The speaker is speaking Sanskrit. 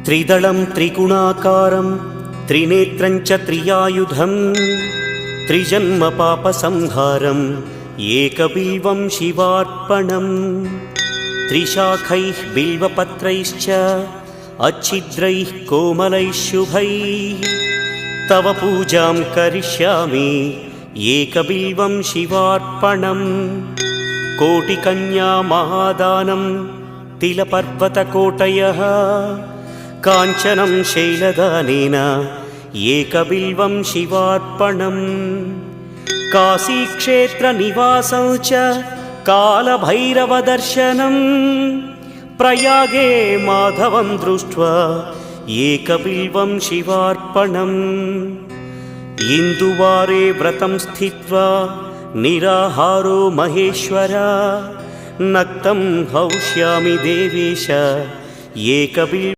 त्रिदलं त्रिगुणाकारं त्रिनेत्रं च त्रियायुधं त्रिजन्म पापसंहारं एकबिल्वं शिवार्पणम् त्रिशाखैः बिल्वपत्रैश्च अच्छिद्रैः कोमलैः शुभैः तव पूजां करिष्यामि एकबिल्वं शिवार्पणम् कोटिकन्या महादानं तिलपर्वतकोटयः काञ्चनं शैलदानेन एकबिल्वं शिवार्पणम् काशीक्षेत्रनिवासं च कालभैरवदर्शनं प्रयागे माधवं दृष्ट्वा एकबिल्वं शिवार्पणम् इन्दुवारे व्रतं स्थित्वा निराहारो महेश्वर नक्तं हौष्यामि देवेश एकबिल्वं